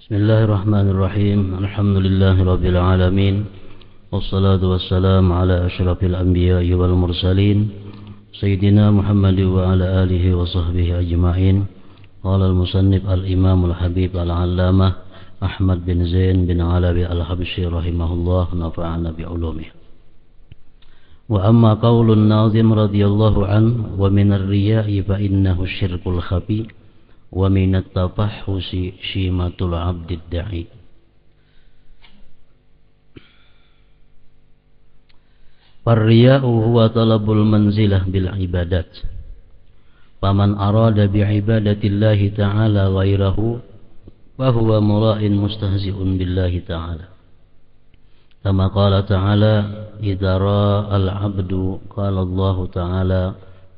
Bismillahirrahmanirrahim. Alhamdulillahirabbil alamin. Wassalatu wassalamu ala asyrafil anbiya'i wal mursalin sayyidina Muhammad wa ala alihi wa sahbihi ajma'in. Qala al-musannif al-imam al-habib al-allamah Ahmad bin Zain bin Alawi al-Habsyi rahimahullah, nafa'ana bi ulumihi. Wa amma qaulun nazim radhiyallahu an wa minar riya'i fa innahu syirkul khafi wa minat tafahhusi syimatul abdid da'i. Farriya'u huwa talabul manzilah bil ibadat. Faman arada bi ibadatillahi ta'ala ghairahu fa huwa mura'in mustahzi'un billahi ta'ala. Kama qala ta'ala idza ra'al 'abdu qala Allah ta'ala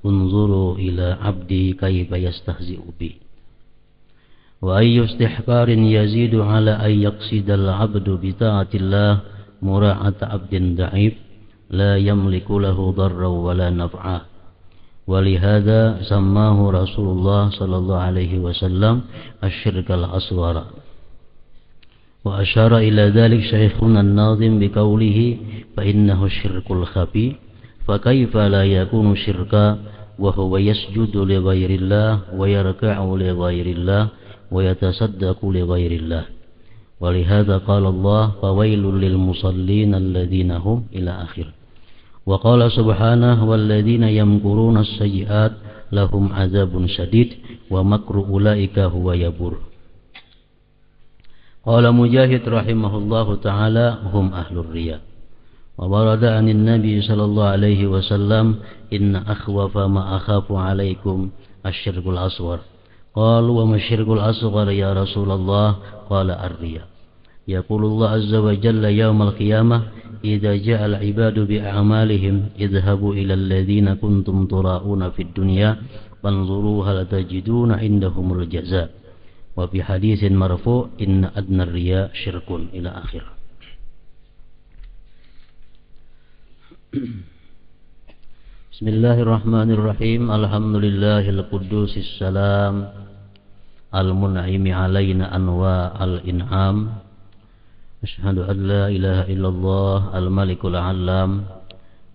unzuru ila 'abdi kayfa yastahzi'u bi. Wa ayyu istihqarin yazidu ala ay yaqsidal 'abdu bi ta'atillah mura'ata 'abdin da'if la yamliku lahu darran wa la naf'a. Wa lihadza sammahu Rasulullah sallallahu alaihi wasallam asy-syirkal asghara. Wa asyara ila dzalik syekhuna an-nazim bi qawlihi fa innahu syirkul khafi fa kaifa la yakunu syirka wa huwa yasjudu li ghairillah wa yarka'u li ghairillah wa yatasaddaqu li ghairillah. Wa lihadza qala Allah fawailul lil musallin alladhina hum ila akhir. Wa qala subhanahu walladzina yamkuruna as-sayyi'at lahum 'adzabun syadid wa makru ulaika huwa yabur. Qala Mujahid rahimahullahu ta'ala hum ahlur riya. Wa warada 'anil nabi sallallahu alaihi wasallam inna akhwafa ma akhafu 'alaikum asy-syirkul asghar. Qalu wa ma syirkul asghar ya Rasulullah? Qala ar-riya. Yaqulullah azza wa jalla yaumal qiyamah idza ja'al ibadu bi a'malihim idhabu ila alladhina kuntum tura'una fid dunya fanzuru hal tajiduna indahumul jazaa. Wa fi haditsin marfu' inna adna ar-riya syirkun ila akhir. Bismillahirrahmanirrahim. Alhamdulillahil quddusis salam al-mun'imi alaina anwa al-in'am. Asyhadu an la ilaha illallah al-malikul alam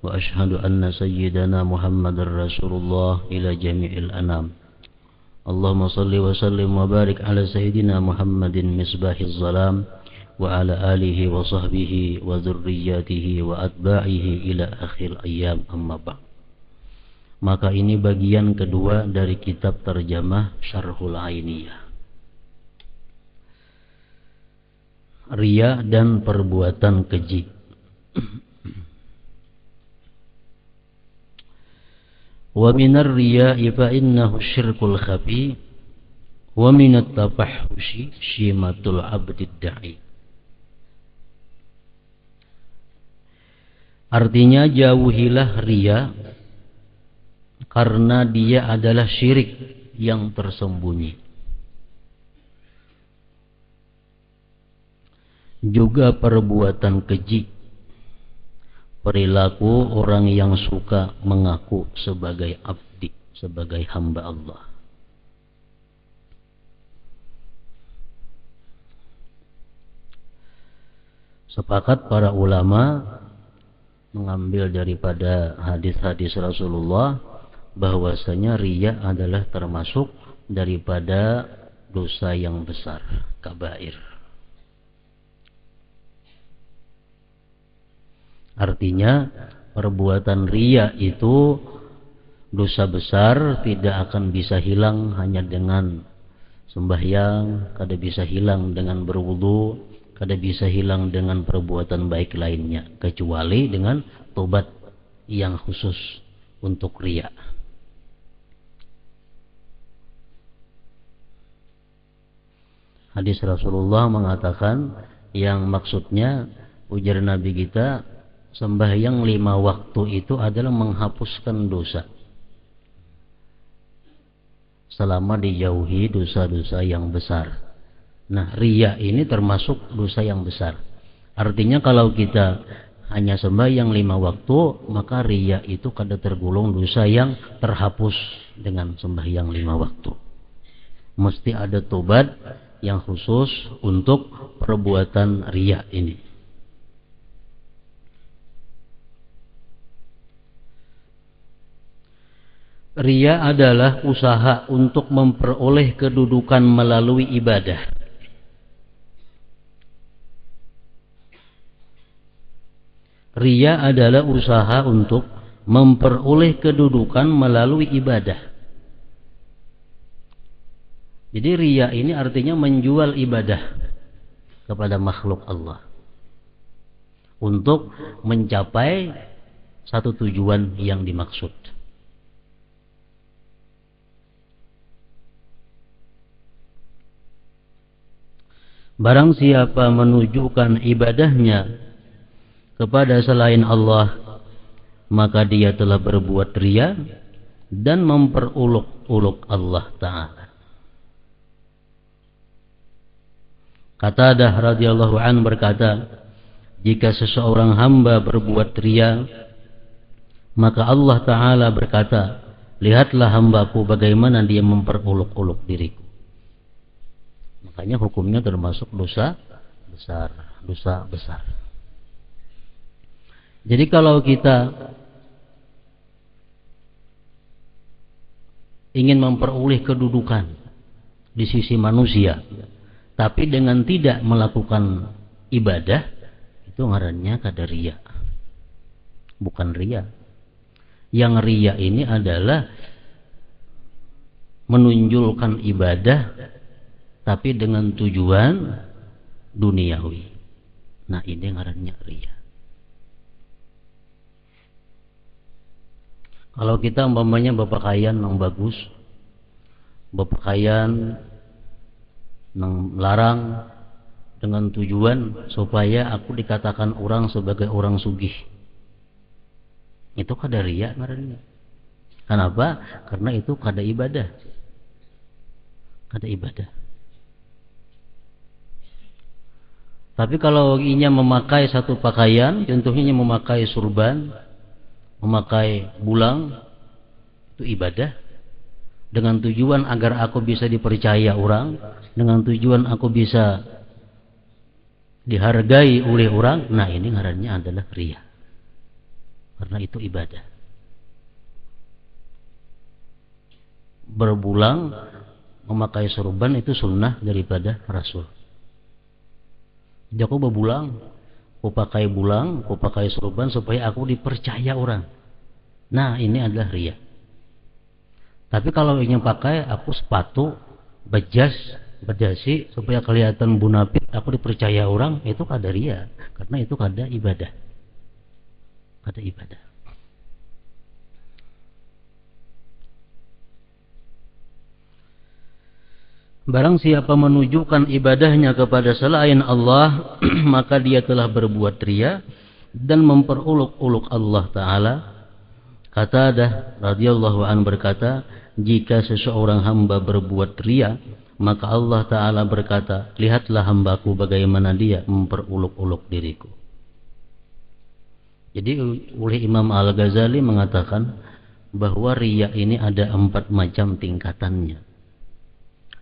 wa asyhadu anna sayyidana Muhammadar Rasulullah ila jami'il anam. Allahumma salli wa sallim wa barik ala sayyidina Muhammadin misbahiz zalam wa ala alihi wa sahbihi wa dzurriyyatihi wa atba'ihi ila akhir ayyam, amma ba'd. Maka ini bagian kedua dari kitab terjemah Syarhul Ainiyah. Riya dan perbuatan keji. Wa minar riya'i fa innahu syirkul khafi wa minat tafahhushi syimatul abdid da'i. Artinya jauhilah riya karena dia adalah syirik yang tersembunyi. Juga perbuatan keji, perilaku orang yang suka mengaku sebagai abdi, sebagai hamba Allah. Sepakat para ulama mengambil daripada hadis-hadis Rasulullah bahwasanya riya adalah termasuk daripada dosa yang besar, kabair. Artinya perbuatan riya itu dosa besar, tidak akan bisa hilang hanya dengan sembahyang, kada bisa hilang dengan berwudu, kada bisa hilang dengan perbuatan baik lainnya, kecuali dengan tobat yang khusus untuk riya. Hadis Rasulullah mengatakan yang maksudnya, ujar Nabi kita, sembahyang 5 waktu itu adalah menghapuskan dosa selama dijauhi dosa-dosa yang besar. Nah, riya ini termasuk dosa yang besar. Artinya kalau kita hanya sembahyang 5 waktu, maka riya itu kada tergolong dosa yang terhapus dengan sembahyang 5 waktu. Mesti ada tobat yang khusus untuk perbuatan riya ini. Riya adalah usaha untuk memperoleh kedudukan melalui ibadah. Riya adalah usaha untuk memperoleh kedudukan melalui ibadah. Jadi riya ini artinya menjual ibadah kepada makhluk Allah untuk mencapai satu tujuan yang dimaksud. Barang siapa menunjukkan ibadahnya kepada selain Allah, maka dia telah berbuat riya dan memperuluk-uluk Allah Ta'ala. Qatadah radhiyallahu anhu berkata, jika seseorang hamba berbuat riya, maka Allah Ta'ala berkata, lihatlah hambaku bagaimana dia memperuluk-uluk diriku. Makanya hukumnya termasuk dosa besar. Dosa besar. Jadi kalau kita ingin memperoleh kedudukan di sisi manusia, tapi dengan tidak melakukan ibadah, itu ngarannya kada riya. Bukan riya. Yang riya ini adalah menunjukkan ibadah tapi dengan tujuan duniawi. Nah, ini ngarannya riya. Kalau kita umpamanya berpakaian yang bagus, berpakaian yang larang dengan tujuan supaya aku dikatakan orang sebagai orang sugih, itu kada riya ngarannya. Kenapa? Karena itu kada ibadah. Kada ibadah. Tapi kalau inya memakai satu pakaian, contohnya memakai surban, memakai bulang, itu ibadah dengan tujuan agar aku bisa dipercaya orang, dengan tujuan aku bisa dihargai oleh orang. Nah, ini ngarannya adalah riya, karena itu ibadah. Berbulang, memakai surban itu sunnah daripada Rasul. Jadi aku berbulang, aku pakai bulang, aku pakai surban supaya aku dipercaya orang. Nah, ini adalah riya. Tapi kalau ingin pakai aku sepatu, bejas, berdasi supaya kelihatan bunapit, aku dipercaya orang, itu kada riya, karena itu kada ibadah. Kada ibadah. Barang siapa menunjukkan ibadahnya kepada selain Allah, maka dia telah berbuat riya dan memperuluk-uluk Allah Ta'ala. Qatadah radhiyallahu anhu berkata, jika seseorang hamba berbuat riya, maka Allah Ta'ala berkata, lihatlah hambaku bagaimana dia memperuluk-uluk diriku. Jadi oleh Imam Al-Ghazali mengatakan bahwa riya ini ada 4 macam tingkatannya.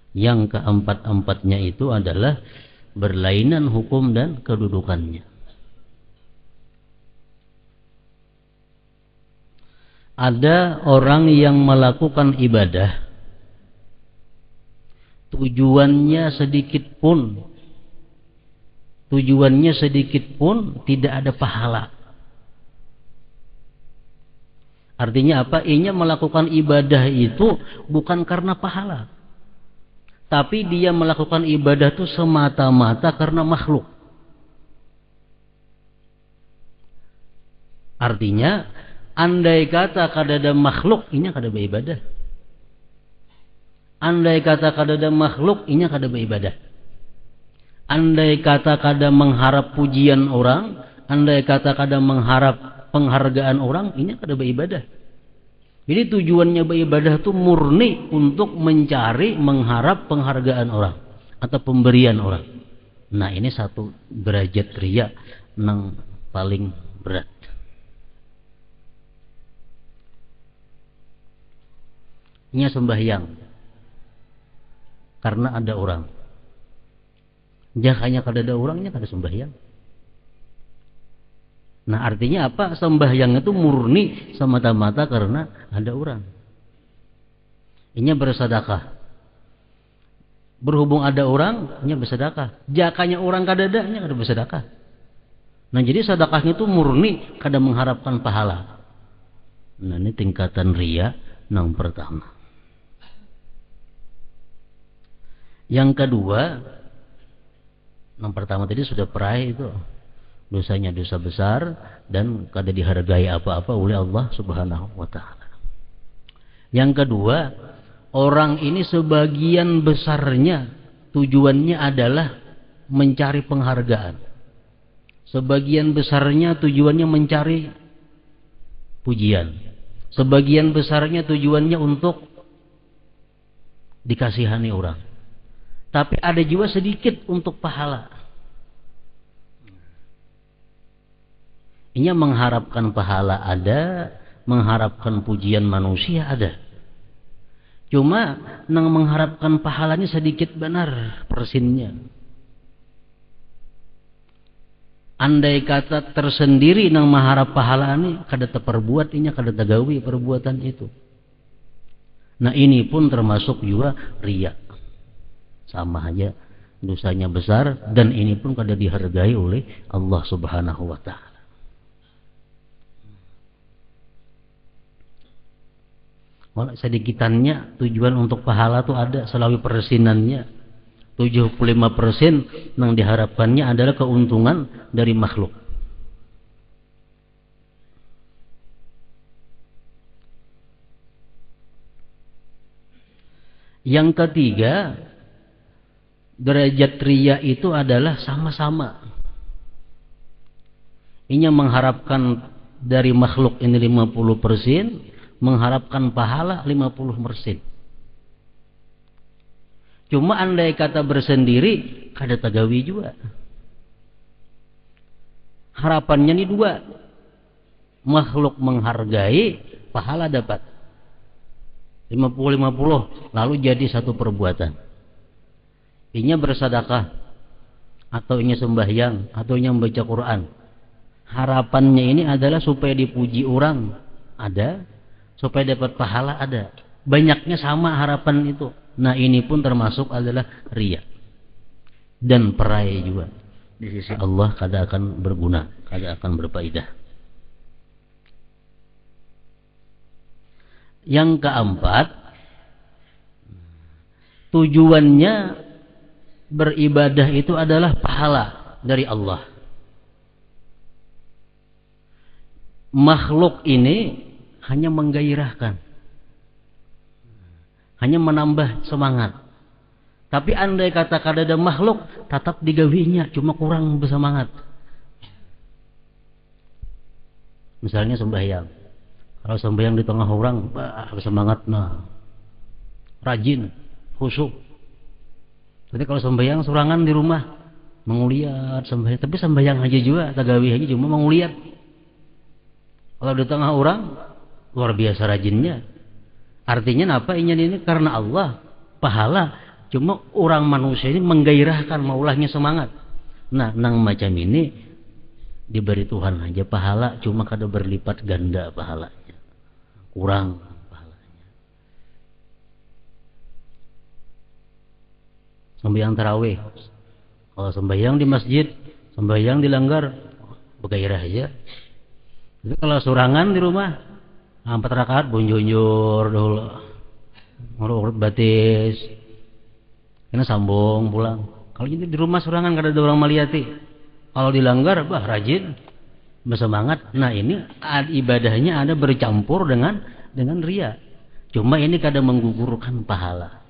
Yang keempat-empatnya itu adalah berlainan hukum dan kedudukannya. Ada orang yang melakukan ibadah, tujuannya sedikit pun tidak ada pahala. Artinya apa? Ia melakukan ibadah itu bukan karena pahala, tapi dia melakukan ibadah itu semata-mata karena makhluk. Artinya, andai kata kada ada makhluk, inya kada beribadah. Andai kata kada ada makhluk, inya kada beribadah. Andai kata kada mengharap pujian orang, andai kata kada mengharap penghargaan orang, inya kada beribadah. Jadi tujuannya beribadah itu murni untuk mencari, mengharap penghargaan orang atau pemberian orang. Nah, ini satu derajat riya yang paling berat. Ini sembahyang karena ada orang. Jakanya kada ada orangnya kada sembahyang. Nah artinya apa? Sembahyang itu murni semata-mata karena ada orang. Ini bersedekah. Berhubung ada orang, ini bersedekah. Jakanya orang kada ada, ini kada bersedekah. Nah jadi sedekahnya itu murni kada mengharapkan pahala. Nah ini tingkatan riya yang pertama. Yang kedua, yang pertama tadi sudah perai itu dosanya dosa besar dan kada dihargai apa-apa oleh Allah Subhanahu wa taala. Yang kedua, orang ini sebagian besarnya tujuannya adalah mencari penghargaan. Sebagian besarnya tujuannya mencari pujian. Sebagian besarnya tujuannya untuk dikasihani orang. Tapi ada juga sedikit untuk pahala. Ini mengharapkan pahala ada, mengharapkan pujian manusia ada. Cuma nang mengharapkan pahalanya sedikit benar persinnya. Andai kata tersendiri nang mengharap pahala ini kada terperbuat, inya kada tagawi perbuatan itu. Nah ini pun termasuk juga riya. Sama aja dosanya besar dan ini pun kada dihargai oleh Allah Subhanahu wa taala. Sedikitannya tujuan untuk pahala itu ada selawi persinannya. 75% yang diharapkannya adalah keuntungan dari makhluk. Yang ketiga, derajat riya itu adalah sama-sama. Ini mengharapkan dari makhluk ini 50%, mengharapkan pahala 50%. Cuma andai kata bersendiri kada tagawi juga. Harapannya ini dua. Makhluk menghargai, pahala dapat. 50-50 lalu jadi satu perbuatan. Inya bersedekah atau inya sembahyang atau inya membaca Quran. Harapannya ini adalah supaya dipuji orang ada, supaya dapat pahala ada. Banyaknya sama harapan itu. Nah ini pun termasuk adalah riya dan perai juga di sisi Allah kada akan berguna, kada akan berfaedah. Yang keempat, tujuannya beribadah itu adalah pahala dari Allah. Makhluk ini hanya menggairahkan, hanya menambah semangat. Tapi andai kata kada ada makhluk, tetap digawinya, cuma kurang bersemangat. Misalnya sembahyang. Kalau sembahyang di tengah orang, bersemangat, nah, rajin, khusyuk. Jadi kalau sembahyang sorangan di rumah, menguliat sembahyang. Tapi sembahyang aja juga, tagawi aja cuma menguliat. Kalau di tengah orang, luar biasa rajinnya. Artinya apa ini karena Allah pahala, cuma orang manusia ini menggairahkan maulahnya semangat. Nah nang macam ini diberi Tuhan aja pahala, cuma kada berlipat ganda pahalanya, kurang pahalanya. Sembahyang tarawih, kalau sembahyang di masjid, sembahyang di langgar, bergairah aja. Jadi kalau surangan di rumah 4 rakaat bunjur dulu, ngurut batis, kena sambung pulang. Kalau jadi di rumah surangan kada ada orang meliati. Kalau dilanggar, rajin, bersemangat. Nah ini ibadahnya ada bercampur dengan riya. Cuma ini kada menggugurkan pahala,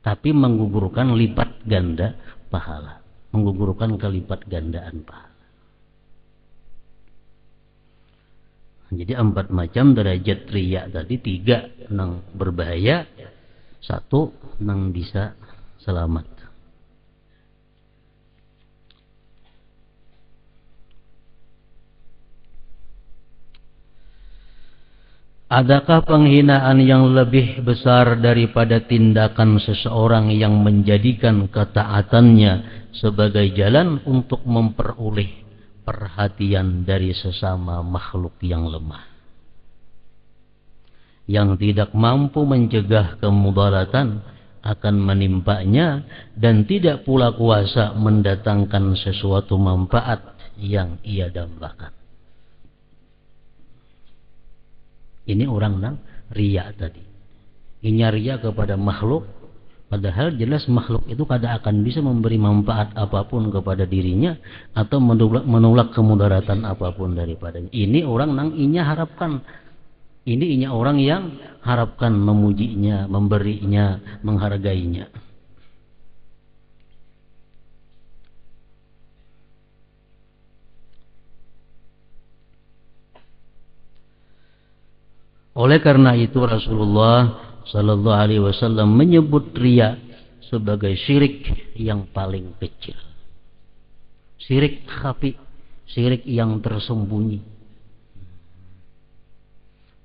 tapi menggugurkan lipat ganda pahala, menggugurkan kelipat gandaan pahala. Jadi 4 macam derajat riya tadi, 3 nang berbahaya, 1 nang bisa selamat. Adakah penghinaan yang lebih besar daripada tindakan seseorang yang menjadikan ketaatannya sebagai jalan untuk memperoleh perhatian dari sesama makhluk yang lemah, yang tidak mampu mencegah kemudaratan akan menimpanya dan tidak pula kuasa mendatangkan sesuatu manfaat yang ia dambakan. Ini orang nang riya tadi. Ini riya kepada makhluk, padahal jelas makhluk itu kada akan bisa memberi manfaat apapun kepada dirinya atau menolak kemudaratan apapun daripadanya. Ini orang nang inya harapkan. Ini inya orang yang harapkan memujinya, memberinya, menghargainya. Oleh karena itu Rasulullah Sallallahu Alaihi Wasallam menyebut riya sebagai syirik yang paling kecil, syirik khafi, syirik yang tersembunyi.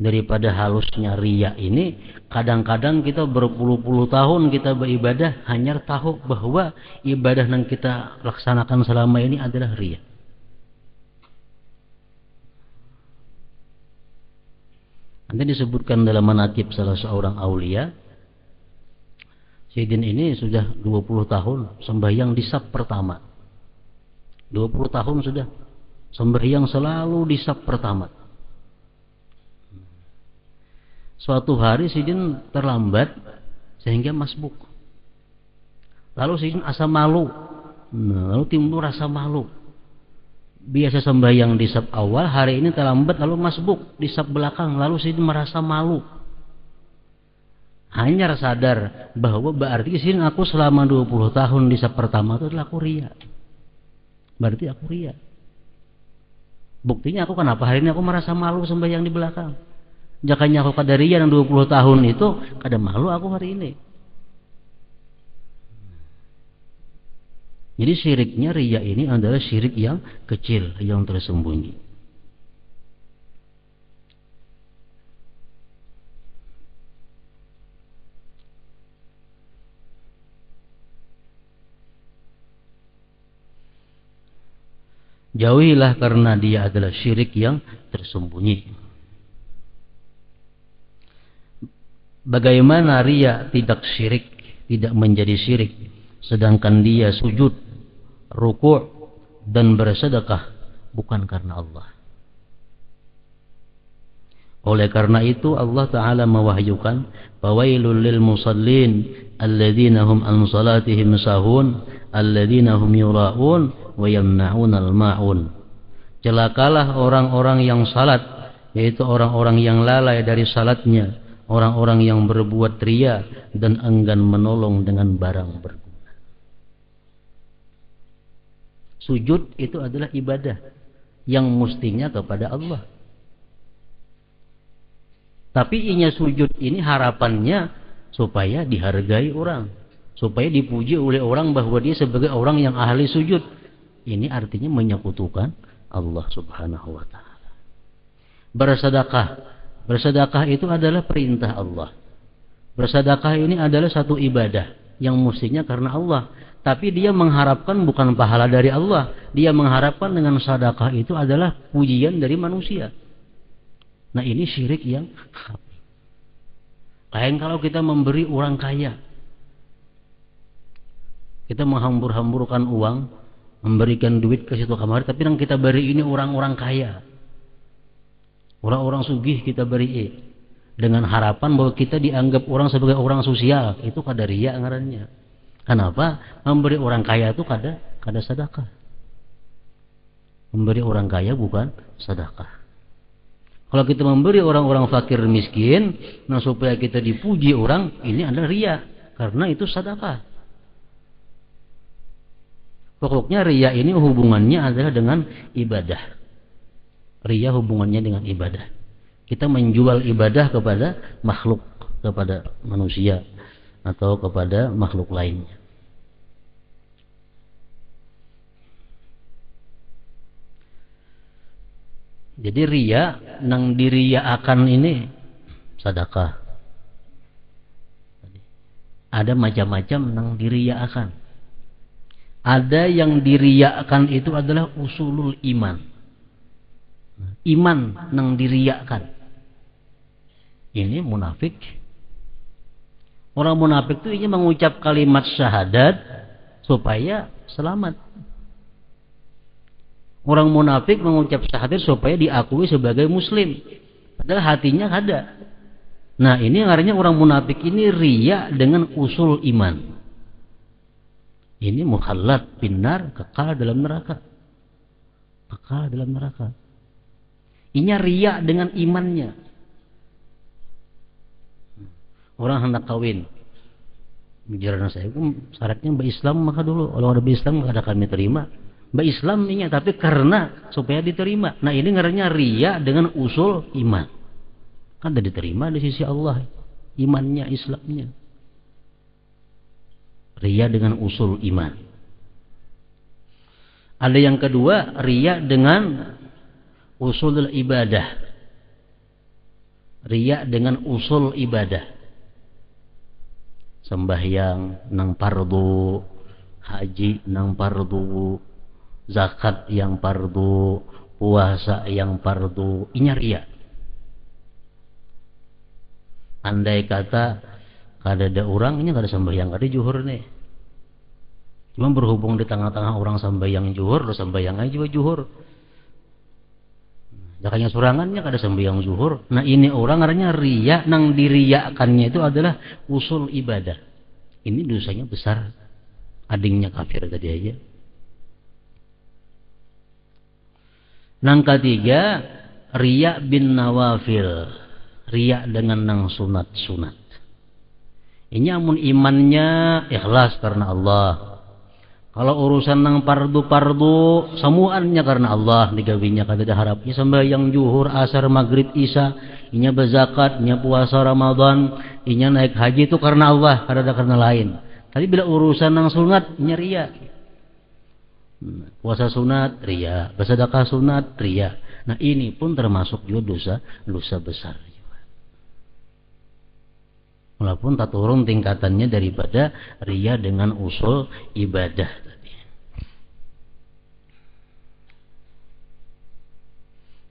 Daripada halusnya riya ini, kadang-kadang kita berpuluh-puluh tahun kita beribadah hanya tahu bahwa ibadah yang kita laksanakan selama ini adalah riya. Nanti disebutkan dalam manaqib salah seorang aulia, Sayyidin ini sudah 20 tahun sembahyang di saf pertama. 20 tahun sudah sembahyang selalu di saf pertama. Suatu hari Sayyidin terlambat sehingga masbuk. Lalu Sayyidin asa malu. Lalu timbul rasa malu. Biasa sembahyang di saf awal, hari ini terlambat lalu masbuk di saf belakang. Lalu Sayyidin merasa malu. Hanya sadar bahwa berarti Sayyidin aku selama 20 tahun di saf pertama itu adalah aku riya. Berarti aku riya. Buktinya aku kenapa hari ini aku merasa malu sembahyang di belakang. Jakanya aku kada riya yang 20 tahun itu, kada malu aku hari ini. Jadi syiriknya riya ini adalah syirik yang kecil, yang tersembunyi. Jauhilah karena dia adalah syirik yang tersembunyi. Bagaimana riya tidak syirik, tidak menjadi syirik, sedangkan dia sujud, ruku' dan bersedekah bukan karena Allah. Oleh karena itu Allah Ta'ala mewahyukan, fawailul lil musallin alladzina hum an salatihim sahun alladzina hum yura'un wa yamna'unal ma'un. Celakalah orang-orang yang salat, yaitu orang-orang yang lalai dari salatnya, orang-orang yang berbuat riya dan enggan menolong dengan barang berguna. Sujud itu adalah ibadah yang mestinya kepada Allah. Tapi inya sujud ini harapannya supaya dihargai orang, supaya dipuji oleh orang bahwa dia sebagai orang yang ahli sujud. Ini artinya menyekutukan Allah Subhanahu wa taala. Bersedekah itu adalah perintah Allah. Bersedekah ini adalah satu ibadah yang mestinya karena Allah. Tapi dia mengharapkan bukan pahala dari Allah. Dia mengharapkan dengan sedekah itu adalah pujian dari manusia. Nah ini syirik yang khafi. Lain kalau kita memberi orang kaya. Kita menghambur-hamburkan uang, memberikan duit ke situ kamar, tapi yang kita beri ini orang-orang kaya. Orang-orang sugih kita beri dengan harapan bahwa kita dianggap orang sebagai orang sosial. Itu kada riya ngarannya. Kenapa? Memberi orang kaya itu kada sedekah. Memberi orang kaya bukan sedekah. Kalau kita memberi orang-orang fakir miskin, nah supaya kita dipuji orang, ini adalah riya, karena itu sedekah. Pokoknya riya ini hubungannya adalah dengan ibadah. Riya hubungannya dengan ibadah. Kita menjual ibadah kepada makhluk, kepada manusia atau kepada makhluk lainnya. Jadi riya nang diriyaakan ini sedekah. Ada macam-macam nang diriyaakan. Ada yang diriyakan itu adalah usulul iman. Iman nang diriyakan. Ini munafik. Orang munafik itu ingin mengucap kalimat syahadat supaya selamat. Orang munafik mengucap syahadat supaya diakui sebagai muslim. Padahal hatinya ada. Nah, ini artinya orang munafik ini riya dengan usul iman. Ini mukhallad binar, kekal dalam neraka. Kekal dalam neraka. Ini riya dengan imannya. Orang hendak kawin. Bijaran saya, syaratnya berislam maka dulu. Kalau ada berislam maka ada kami terima. Berislam ini tapi karena supaya diterima. Nah, ini ngarannya riya dengan usul iman. Kan sudah diterima di sisi Allah. Imannya, Islamnya. Riya dengan usul iman. Ada yang kedua, riya dengan usul ibadah. Riya dengan usul ibadah. Sembahyang nang fardu, haji nang fardu, zakat yang fardu, puasa yang fardu. Ini riya. Andai kata kada ada orang ini kada sembahyang, kada juhur nih. Cuma berhubung di tengah-tengah orang sembahyang juhur, lo sembahyang aja juga juhur. Jakanya surangannya kada sembahyang zuhur. Nah, ini orang artinya riya, nang diriyakannya itu adalah usul ibadah. Ini dosanya besar. Adingnya kafir tadi aja. Nang ketiga, riya bin nawafil. Riya dengan nang sunat-sunat. Ini amun imannya ikhlas karena Allah. Kalau urusan nang pardu-pardu semuanya karena Allah digawinya kada ada harapnya sembahyang zuhur, asar, maghrib, isya, inya berzakat, inya puasa Ramadan, inya naik haji itu karena Allah, kada ada karena lain. Tapi bila urusan nang sunat inya riya. Puasa sunat riya, bersedekah sunat riya. Nah, ini pun termasuk juga dosa besar. Walaupun tak turun tingkatannya daripada riya dengan usul ibadah tadi.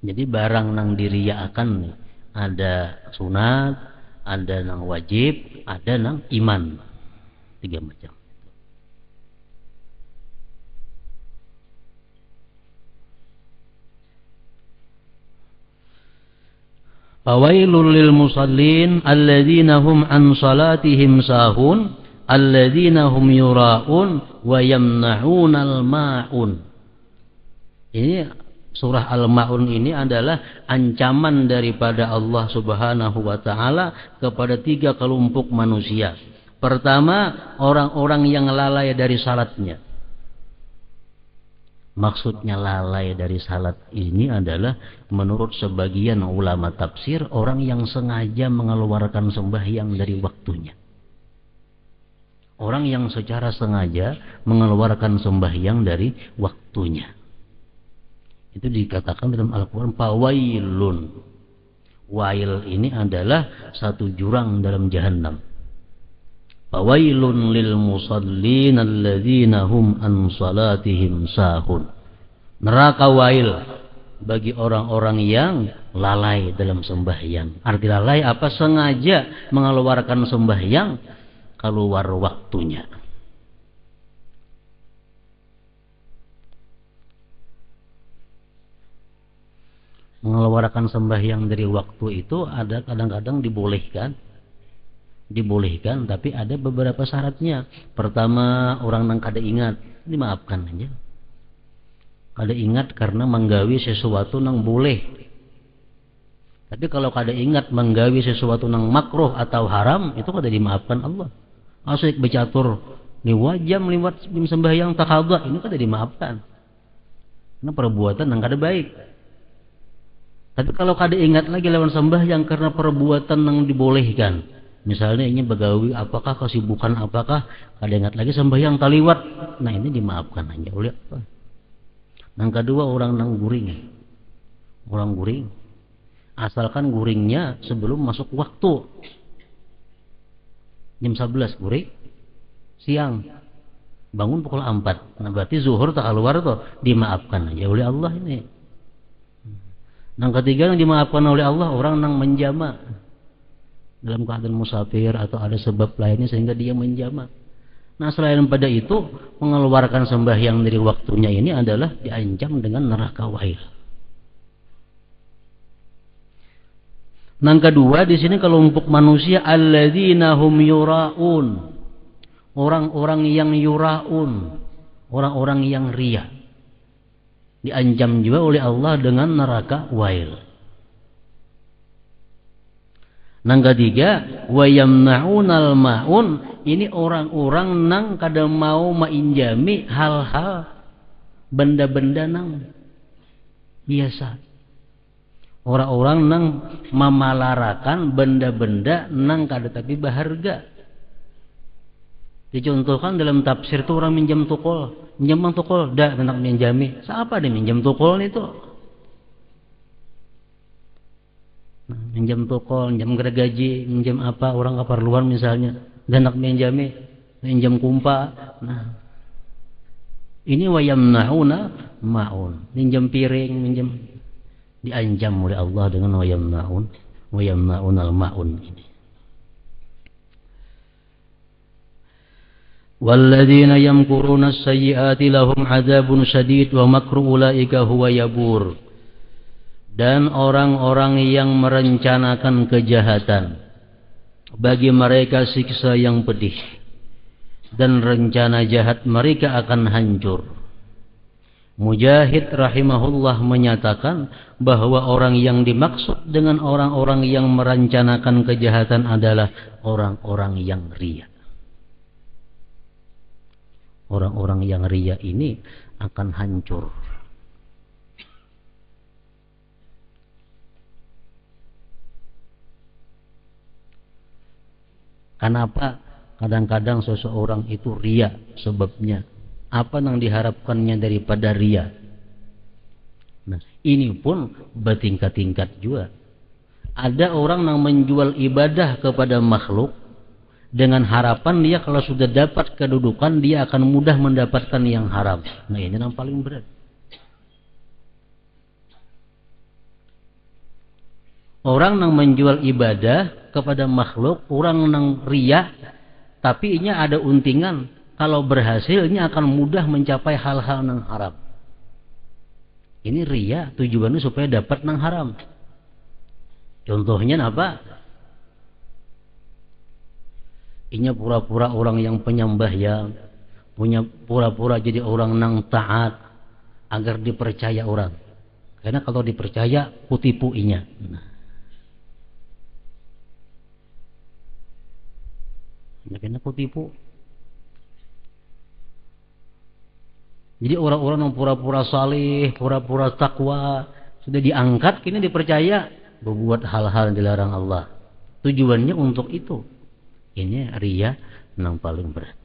Jadi barang nang diriyaakan nih, ada sunat, ada nang wajib, ada nang iman. 3 macam. Fawailul lil musallin alladzina hum an salatihim sahun alladzina hum yura'un wa yamna'unal ma'un. Ini surah Al-Ma'un ini adalah ancaman daripada Allah Subhanahu wa taala kepada 3 kelompok manusia. Pertama, orang-orang yang lalai dari salatnya. Maksudnya lalai dari salat ini adalah menurut sebagian ulama tafsir orang yang sengaja mengeluarkan sembahyang dari waktunya. Orang yang secara sengaja mengeluarkan sembahyang dari waktunya. Itu dikatakan dalam Al-Quran fawailun. Wail ini adalah satu jurang dalam jahannam. Fawailun lil musallin alladzina hum an salatihim sahun. Neraka wail bagi orang-orang yang lalai dalam sembahyang. Arti lalai apa? Sengaja mengeluarkan sembahyang keluar waktunya. Mengeluarkan sembahyang dari waktu itu ada kadang-kadang dibolehkan, tapi ada beberapa syaratnya. Pertama, orang nang kada ingat, dimaafkan aja. Kada ingat karena menggawi sesuatu nang boleh. Tapi kalau kada ingat menggawi sesuatu nang makruh atau haram, itu kada dimaafkan Allah. Asyik bercatur ni wajam liwat sembahyang takadha, ini kada dimaafkan. Karena perbuatan nang kada baik. Tapi kalau kada ingat lagi lawan sembahyang karena perbuatan nang dibolehkan. Misalnya ini begawi apakah kesibukan apakah kada ingat lagi sembahyang taliwat. Nah, ini dimaafkan hanya oleh apa? Yang kedua, orang nang guring. Orang guring. Asalkan guringnya sebelum masuk waktu. Jam 11 guring. Siang. bangun pukul 4. Nah berarti zuhur tak keluar tuh, dimaafkan aja oleh Allah ini. Yang ketiga yang dimaafkan oleh Allah, orang yang menjama dalam keadaan musafir atau ada sebab lainnya sehingga dia menjama. Nah selain pada itu, mengeluarkan sembahyang dari waktunya ini adalah diancam dengan neraka wahil. Yang kedua di sini kelompok manusia alladzina hum yuraun. Orang-orang yang yuraun, orang-orang yang riya. Diancam juga oleh Allah dengan neraka wahil. Yang ketiga, wa yamna'unal ma'un, ini orang-orang nang kada mau mainjami hal-hal benda-benda nang biasa. Orang-orang nang memalarakan benda-benda nang kada tapi berharga. Dicontohkan dalam tafsir itu orang minjam tukul, minjam tukul, dah hendak minjami. Siapa dia minjam tukul itu? Minjam tukul, minjam gergaji, minjam apa orang keperluan misalnya, hendak minjami, minjam kumpa. Nah, ini wayamnauna maun, minjam piring, minjam, diancam oleh Allah dengan wayamnaunal maun ini. Walladzina yamkuruna as-sayyi'ati lahum 'adzabun syadid wa makru ulaika huwa yabur. Dan orang-orang yang merencanakan kejahatan, bagi mereka siksa yang pedih, dan rencana jahat mereka akan hancur. Mujahid rahimahullah menyatakan bahwa orang yang dimaksud dengan orang-orang yang merencanakan kejahatan adalah orang-orang yang riya. Orang-orang yang riya ini akan hancur. Kenapa kadang-kadang seseorang itu riya? Sebabnya apa yang diharapkannya daripada riya? Nah, ini pun bertingkat-tingkat juga. Ada orang yang menjual ibadah kepada makhluk dengan harapan dia kalau sudah dapat kedudukan dia akan mudah mendapatkan yang haram. Nah ini yang paling berat. Orang yang menjual ibadah kepada makhluk, orang yang riya, tapi ini ada untingan. Kalau berhasilnya akan mudah mencapai hal-hal yang haram. Ini riya, tujuannya supaya dapat yang haram. Contohnya apa? Ini pura-pura orang yang penyembah ya, punya pura-pura jadi orang yang taat agar dipercaya orang. Karena kalau dipercaya, kutipu inya. Karena kutipu. Jadi orang-orang yang pura-pura saleh, pura-pura takwa, sudah diangkat, kini dipercaya, berbuat hal-hal yang dilarang Allah. Tujuannya untuk itu. Ini riya yang paling berat.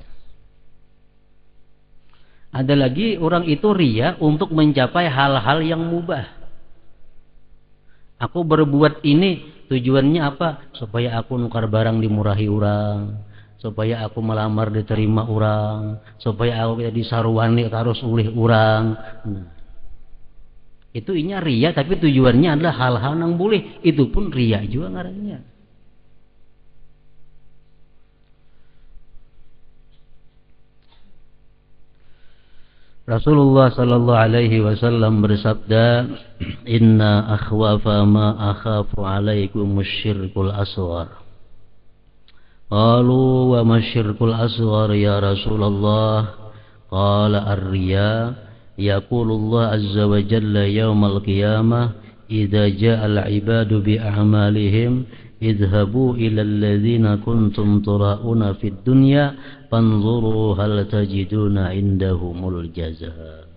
Ada lagi orang itu riya untuk mencapai hal-hal yang mubah. Aku berbuat ini tujuannya apa? Supaya aku nukar barang dimurahi orang, supaya aku melamar diterima orang, supaya aku jadi sarwani harus ulih orang. Nah, itu inya riya, tapi tujuannya adalah hal-hal yang boleh. Itu pun riya juga ngarannya. Rasulullah sallallahu alaihi wasallam bersabda, "Inna akhwafa ma akhafu alaikum syirkul asghar." Qalu wa ma syirkul asghar ya Rasulullah? Qala ar-riya. Yaqulullah azza wa jalla yaumal qiyamah, "Idza ja'al 'ibadu bi a'malihim idhabu ila alladhina kuntum tura'una fid dunya fanzuru hal tajiduna indahumul jazaa."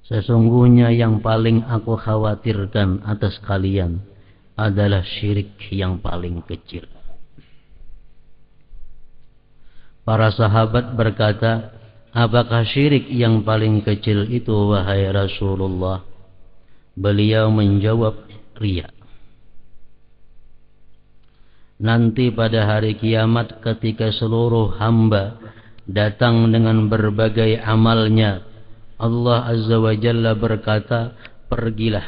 Sesungguhnya yang paling aku khawatirkan atas kalian adalah syirik yang paling kecil. Para sahabat berkata, apakah syirik yang paling kecil itu wahai Rasulullah? Beliau menjawab, riya. Nanti pada hari kiamat ketika seluruh hamba datang dengan berbagai amalnya, Allah Azza wa Jalla berkata, pergilah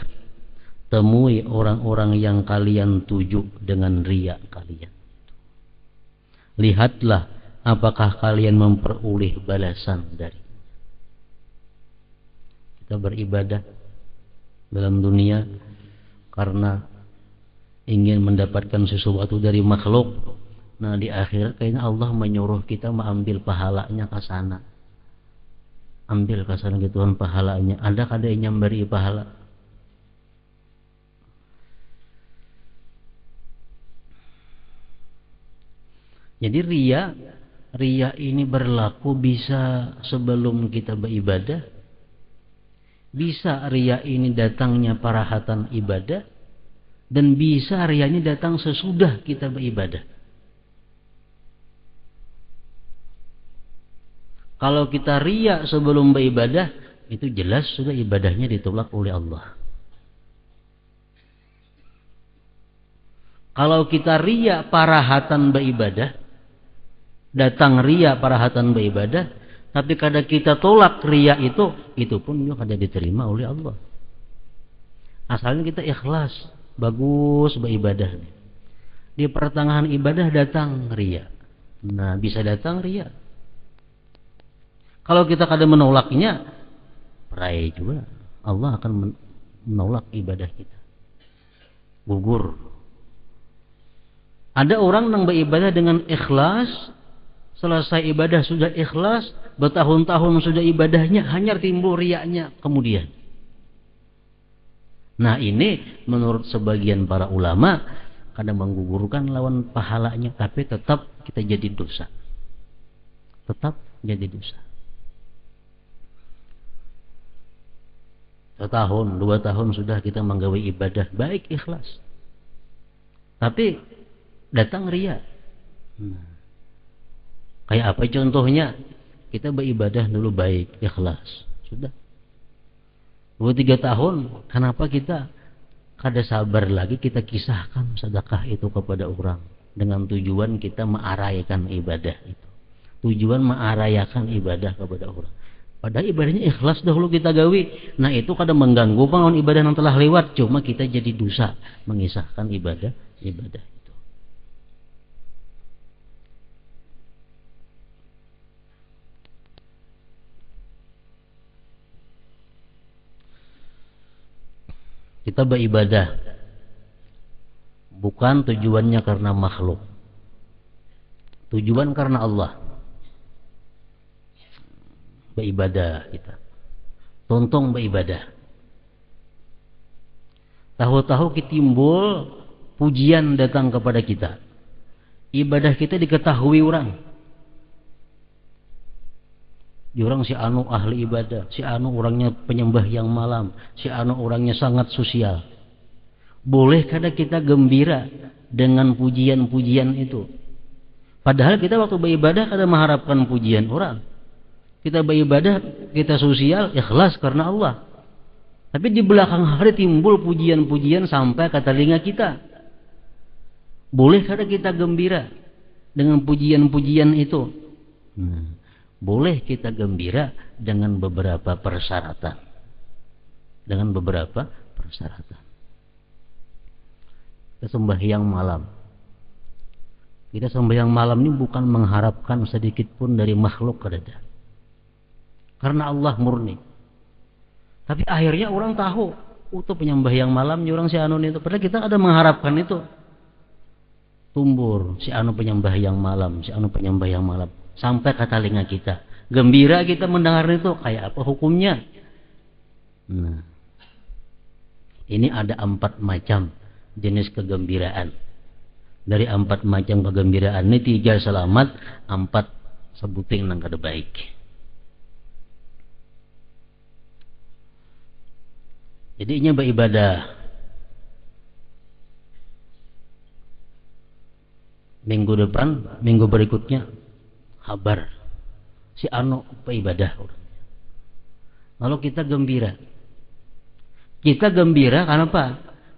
temui orang-orang yang kalian tuju dengan riya kalian. Lihatlah apakah kalian memperoleh balasan dari. Kita beribadah dalam dunia karena ingin mendapatkan sesuatu dari makhluk. Nah di akhirat kayaknya Allah menyuruh kita mengambil pahalanya ke sana. Ambil ke sana gituan pahalanya. Ada kadang yang beri pahala. Jadi riya ini berlaku bisa sebelum kita beribadah, bisa riya ini datangnya parahatan ibadah, dan bisa riya ini datang sesudah kita beribadah. Kalau kita riya sebelum beribadah, itu jelas sudah ibadahnya ditolak oleh Allah. Kalau kita riya parahatan beribadah, datang riya parahatan beribadah, tapi kadang kita tolak riya itu pun juga kada diterima oleh Allah. Asalnya kita ikhlas, bagus beribadah. Di pertengahan ibadah datang riya. Nah, bisa datang riya. Kalau kita kada menolaknya, perai juga. Allah akan menolak ibadah kita. Gugur. Ada orang yang beribadah dengan ikhlas, selesai ibadah sudah ikhlas, bertahun-tahun sudah ibadahnya, hanya timbul riyanya kemudian. Nah ini menurut sebagian para ulama kadang menggugurkan lawan pahalanya, tapi tetap kita jadi dosa. Tetap jadi dosa. Setahun, 2 tahun sudah kita menggawe ibadah baik ikhlas, tapi datang riya. Kayak apa contohnya? Kita beribadah dulu baik ikhlas, sudah 2-3 tahun, kenapa kita kada sabar lagi kita kisahkan sedekah itu kepada orang dengan tujuan kita mengarayakan ibadah itu, tujuan mengarayakan ibadah kepada orang. Padahal ibadahnya ikhlas dahulu kita gawi. Nah itu kadang mengganggu pengawan ibadah yang telah lewat. Cuma kita jadi dosa mengisahkan ibadah itu. Kita beribadah bukan tujuannya karena makhluk, tujuan karena Allah. Beribadah kita, tontong beribadah. Tahu-tahu timbul pujian datang kepada kita, ibadah kita diketahui orang. Orang si anu ahli ibadah, si anu orangnya penyembah yang malam, si anu orangnya sangat sosial. Boleh kadang kita gembira dengan pujian-pujian itu. Padahal kita waktu beribadah kadang mengharapkan pujian orang. Kita beribadah, kita sosial, ikhlas karena Allah. Tapi di belakang hari timbul pujian-pujian sampai ke telinga kita. Boleh kadang kita gembira dengan pujian-pujian itu. Boleh kita gembira dengan beberapa persyaratan. Dengan beberapa persyaratan. Kita sembahyang malam. Kita sembahyang malam ini bukan mengharapkan sedikit pun dari makhluk kada. Karena Allah murni. Tapi akhirnya orang tahu, itu penyembahyang malam orang si anu itu. Padahal kita ada mengharapkan itu. Tumbur si anu penyembahyang malam, si anu penyembahyang malam. Sampai ke telinga kita. Gembira kita mendengar itu. Kayak apa hukumnya? Nah, ini ada 4 macam jenis kegembiraan. Dari 4 macam kegembiraan ini 3 selamat, 4 sebuting nang kada baik. Jadinya beribadah. Minggu depan, minggu berikutnya kabar si anu beribadah. Lalu kita gembira. Kita gembira karena apa?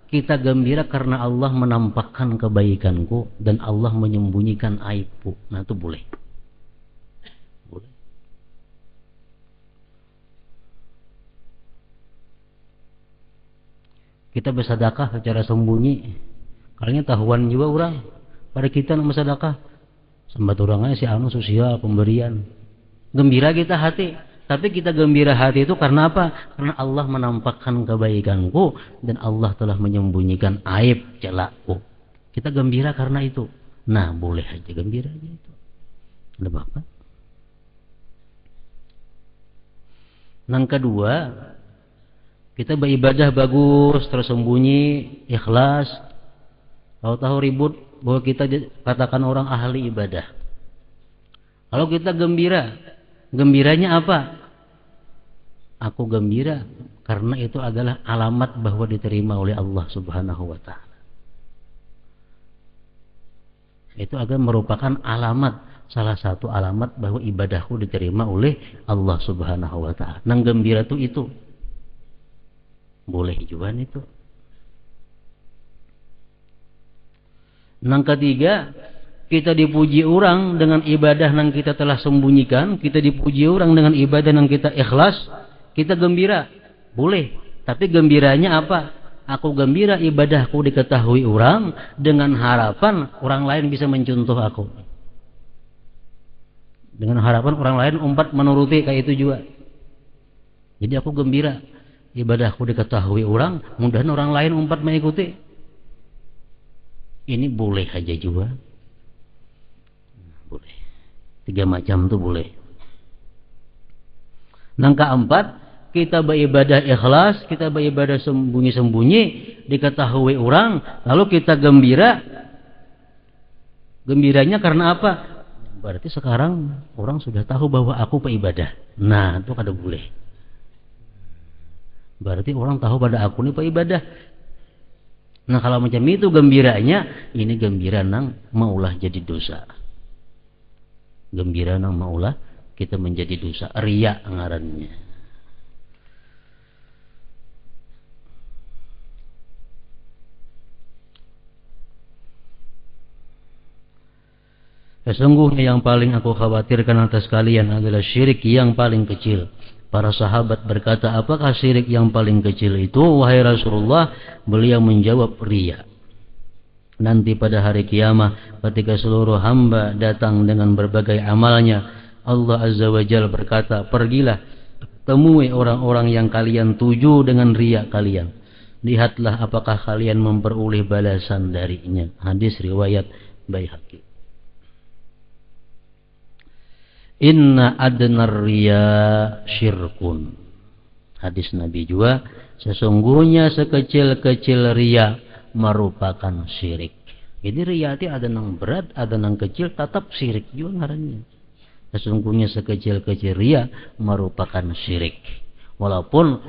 Kita gembira karena Allah menampakkan kebaikanku dan Allah menyembunyikan aibku. Nah, itu boleh. Boleh. Kita bersedekah secara sembunyi. Kalinya tahuan juga orang. Pada kita nama sedekah. Sambat orangnya si anu sosial pemberian. Gembira kita hati. Tapi kita gembira hati itu karena apa? Karena Allah menampakkan kebaikanku dan Allah telah menyembunyikan aib celakku. Kita gembira karena itu. Nah, boleh aja gembira aja itu. Ada apa? Yang kedua, kita beribadah bagus, tersembunyi, ikhlas. Tahu-tahu ribut bahwa kita katakan orang ahli ibadah. Kalau kita gembira, gembiranya apa? Aku gembira karena itu adalah alamat bahwa diterima oleh Allah Subhanahu wa taala. Itu akan merupakan alamat, salah satu alamat bahwa ibadahku diterima oleh Allah Subhanahu wa taala. Nang gembira itu. Boleh juga itu. Nang ketiga, kita dipuji orang dengan ibadah yang kita telah sembunyikan. Kita dipuji orang dengan ibadah yang kita ikhlas. Kita gembira. Boleh. Tapi gembiranya apa? Aku gembira ibadahku diketahui orang dengan harapan orang lain bisa mencontoh aku. Dengan harapan orang lain umpat menuruti kayak itu juga. Jadi aku gembira ibadahku diketahui orang, mudahan orang lain umpat mengikuti. Ini boleh aja juga. Boleh. 3 macam tuh boleh. Yang keempat, kita beribadah ikhlas, kita beribadah sembunyi-sembunyi, diketahui orang, lalu kita gembira. Gembiranya karena apa? Berarti sekarang orang sudah tahu bahwa aku peibadah. Nah, itu kada boleh. Berarti orang tahu pada aku ini peibadah. Nah, kalau macam itu gembiranya, ini gembira nang maulah jadi dosa. Gembira nang maulah kita menjadi dosa. Riya ngarannya. Sesungguhnya yang paling aku khawatirkan atas kalian adalah syirik yang paling kecil. Para sahabat berkata, apakah syirik yang paling kecil itu? Wahai Rasulullah, beliau menjawab, riya. Nanti pada hari kiamat, ketika seluruh hamba datang dengan berbagai amalnya, Allah Azza wa Jalla berkata, pergilah, temui orang-orang yang kalian tuju dengan riya kalian. Lihatlah apakah kalian memperoleh balasan darinya. Hadis riwayat Baihaqi. Inna adnar riya syirkun. Hadis Nabi juga, sesungguhnya sekecil-kecil riya merupakan syirik. Jadi riya itu ada yang berat, ada yang kecil, tetap syirik juga ngarannya. Sesungguhnya sekecil-kecil riya merupakan syirik. Walaupun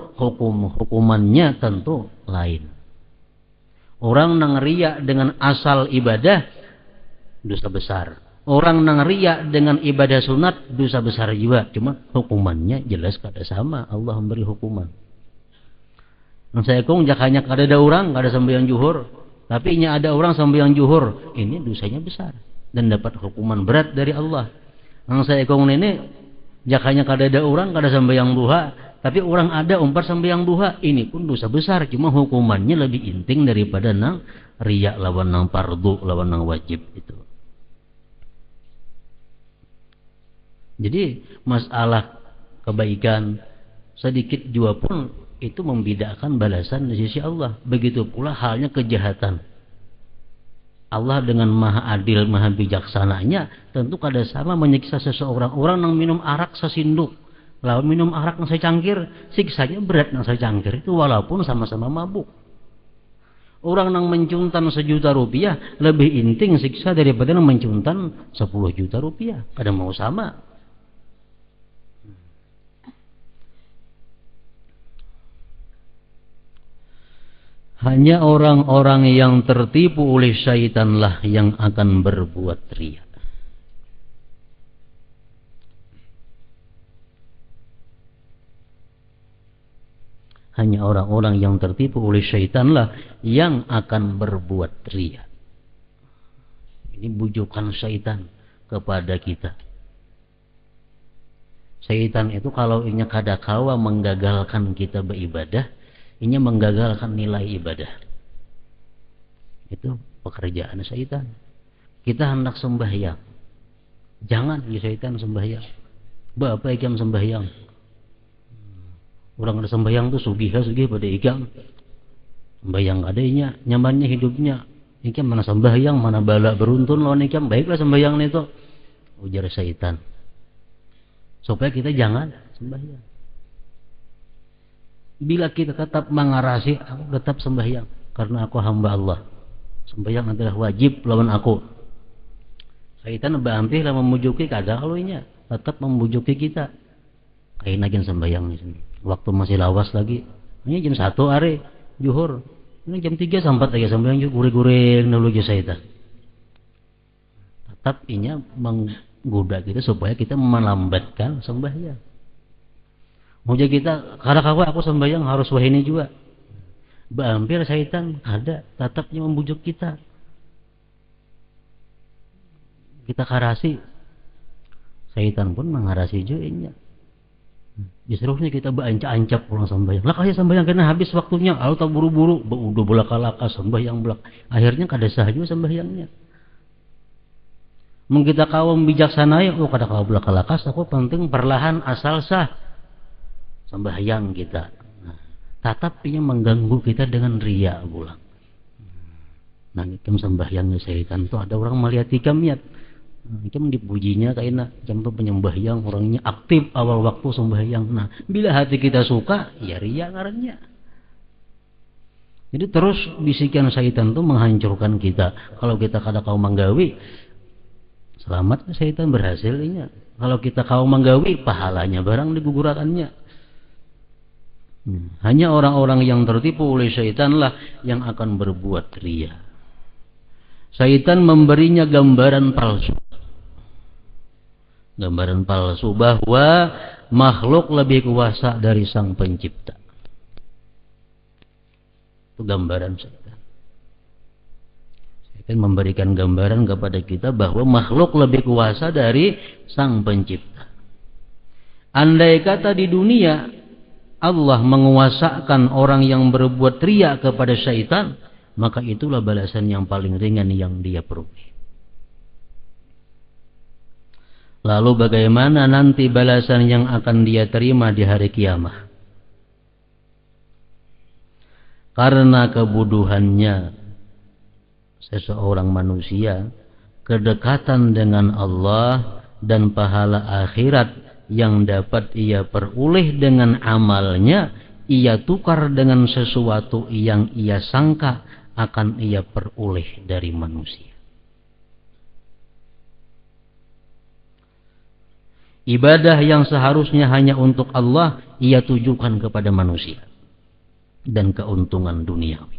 hukumannya tentu lain. Orang nang riya dengan asal ibadah dosa besar. Orang nang riya dengan ibadah sunat dosa besar juga. Cuma hukumannya jelas kada sama. Allah memberi hukuman. Nang saya kong jakanya kada ada orang kada sembahyang juhur, tapi nya ada orang sembahyang juhur, ini dosanya besar dan dapat hukuman berat dari Allah. Nang saya kong ini jakanya kada ada orang kada sembahyang duha, tapi orang ada umpat sembahyang duha, ini pun dosa besar. Cuma hukumannya lebih inting daripada nang riya lawan nang fardu lawan nang wajib itu. Jadi masalah kebaikan sedikit juga pun itu membedakan balasan di sisi Allah. Begitu pula halnya kejahatan. Allah dengan maha adil, maha bijaksananya tentu kada sama menyiksa seseorang. Orang yang minum arak sesinduk, lawan minum arak yang secangkir, siksanya berat yang secangkir itu walaupun sama-sama mabuk. Orang yang mencuntan 1 juta rupiah lebih inting siksa daripada yang mencuntan 10 juta rupiah. Kada mau sama. Hanya orang-orang yang tertipu oleh syaitanlah yang akan berbuat riya. Hanya orang-orang yang tertipu oleh syaitanlah yang akan berbuat riya. Ini bujukan syaitan kepada kita. Syaitan itu kalau inya kadakawa menggagalkan kita beribadah, inya menggagalkan nilai ibadah. Itu pekerjaan syaitan. Kita hendak sembahyang, jangan ya syaitan sembahyang. Bapak ikam sembahyang. Orang ada sembahyang tuh sugih pada ikam. Sembahyang adanya, nyamannya hidupnya. Ikam mana sembahyang, mana bala beruntun lawan ikam. Baiklah sembahyang itu. Ujar syaitan. Supaya kita jangan sembahyang. Bila kita tetap mengarasi, aku tetap sembahyang. Karena aku hamba Allah. Sembahyang adalah wajib lawan aku. Syaitan bahampir lah memujuki kada kalunya. Tetap memujuki kita. Kain lagi sembahyang di sini. Waktu masih lawas lagi. Ini jam 1 hari Zuhur. Ini jam 3 sampai lagi sembahyang juga gurih-gurih dulu je syaitan. Tetap inya menggoda kita supaya kita melambatkan sembahyang. Mau jadi kita kadang-kadang aku sembahyang harus wahini juga. Bahampir syaitan ada tetapnya membujuk kita. Kita karasi, syaitan pun mengarasi juga. Justru kita berancap-ancap orang sembahyang. Lah kaya sembahyang kena habis waktunya, atau buru-buru, udah belaka-laka sembahyang belak. Akhirnya kada sah juga sembahyangnya. Mung kita kaum bijaksana ya, kada kau belaka-laka, aku penting perlahan asal sah sembahyang kita. Nah, tetapi mengganggu kita dengan riya pulang. Nah, ikam sembahyangnya syaitan tuh ada orang melihat ikam niat. Ikam dipujinya kaina jam penyembahyang orangnya aktif awal waktu sembahyang. Nah, bila hati kita suka, ya riya ngarannya. Jadi terus bisikan syaitan itu menghancurkan kita. Kalau kita kada kau menggawi, selamat syaitan berhasilnya. Kalau kita kau menggawi, pahalanya barang digugurakannya. Hanya orang-orang yang tertipu oleh syaitanlah yang akan berbuat riya. Syaitan memberinya gambaran palsu. Gambaran palsu bahwa makhluk lebih kuasa dari sang pencipta. Itu gambaran syaitan. Syaitan memberikan gambaran kepada kita bahwa makhluk lebih kuasa dari sang pencipta. Andai kata di dunia Allah menguasakan orang yang berbuat riya kepada syaitan, maka itulah balasan yang paling ringan yang dia peroleh. Lalu bagaimana nanti balasan yang akan dia terima di hari kiamat? Karena kebodohannya seseorang manusia, kedekatan dengan Allah dan pahala akhirat yang dapat ia peroleh dengan amalnya, ia tukar dengan sesuatu yang ia sangka akan ia peroleh dari manusia. Ibadah yang seharusnya hanya untuk Allah, ia tujukan kepada manusia dan keuntungan duniawi.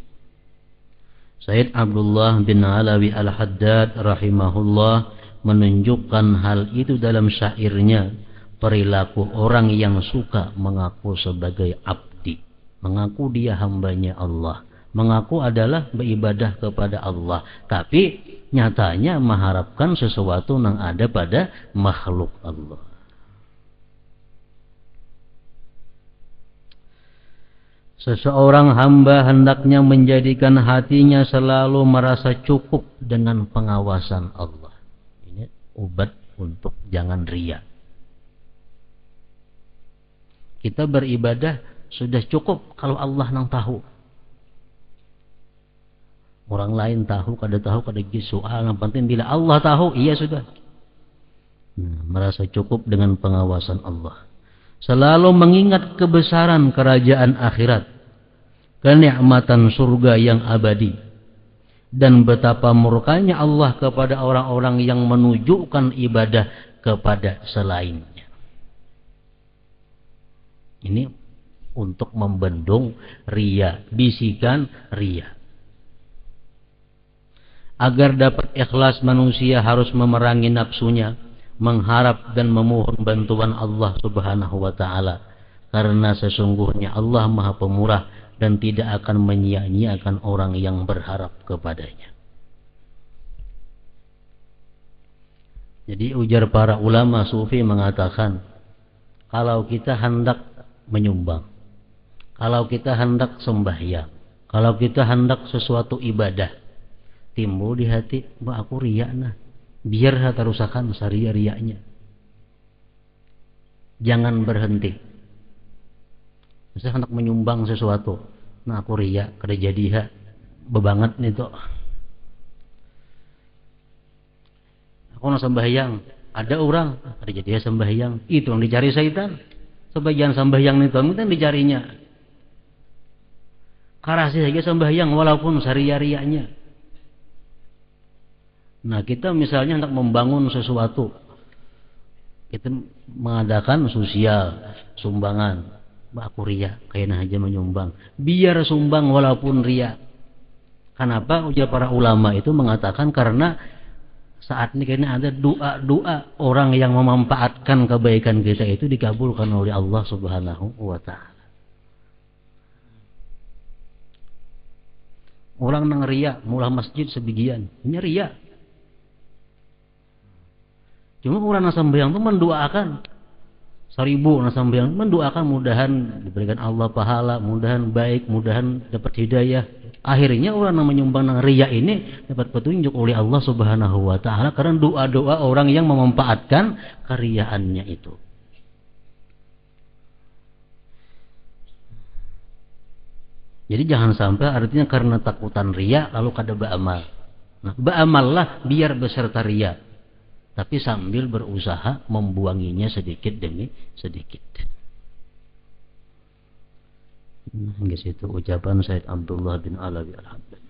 Sayyid Abdullah bin Alawi Al-Haddad rahimahullah menunjukkan hal itu dalam syairnya, perilaku orang yang suka mengaku sebagai abdi, mengaku dia hambanya Allah, mengaku adalah beribadah kepada Allah, tapi nyatanya mengharapkan sesuatu yang ada pada makhluk Allah. Seseorang hamba hendaknya menjadikan hatinya selalu merasa cukup dengan pengawasan Allah. Ini obat untuk jangan riya. Kita beribadah sudah cukup kalau Allah nang tahu. Orang lain tahu, kada soal. Yang penting bila Allah tahu, iya sudah. Merasa cukup dengan pengawasan Allah. Selalu mengingat kebesaran kerajaan akhirat, kenikmatan surga yang abadi, dan betapa murkanya Allah kepada orang-orang yang menunjukkan ibadah kepada selainnya. Ini untuk membendung riya, bisikan riya. Agar dapat ikhlas, manusia harus memerangi nafsunya, mengharap dan memohon bantuan Allah Subhanahu wa ta'ala. karena sesungguhnya Allah Maha Pemurah dan tidak akan menyia-nyiakan orang yang berharap kepadanya. Jadi ujar para ulama sufi mengatakan, kalau kita hendak menyumbang, kalau kita hendak sembahyang, kalau kita hendak sesuatu ibadah, timbul di hati, bah aku riak nah, biar hata rusakan saria riaknya. Jangan berhenti. Misalnya hendak menyumbang sesuatu, nah aku riak, kada jadi ha, bebanget nih tuh. Aku nak sembahyang, ada orang, ada jadi sembahyang, itu yang dicari syaitan. Sebagian sembahyang itu yang dicarinya. Karasi saja sembahyang walaupun saria-riaknya. Nah kita misalnya hendak membangun sesuatu, kita mengadakan sosial, sumbangan, aku riak, kayaknya aja menyumbang. Biar sumbang walaupun riak. Kenapa? Ujar para ulama itu mengatakan karena saat ini kayaknya ada doa-doa orang yang memanfaatkan kebaikan kita itu dikabulkan oleh Allah Subhanahu wa ta'ala. Orang nang riak mulah masjid sebagian, ini riak. Cuma orang nang sembahyang itu mendoakan 1000 nang sembahyang mendoakan mudahan diberikan Allah pahala, mudahan baik, mudahan dapat hidayah. Akhirnya orang yang menyumbang nang riya ini dapat petunjuk oleh Allah Subhanahu wa ta'ala karena doa-doa orang yang memanfaatkan karyaannya itu. Jadi jangan sampai artinya karena takutan riya lalu kada beramal. Nah, beramallah biar beserta riya, tapi sambil berusaha membuanginya sedikit demi sedikit. Hingga situ ucapan Sayyid Abdullah bin Alawi Al-Haddad.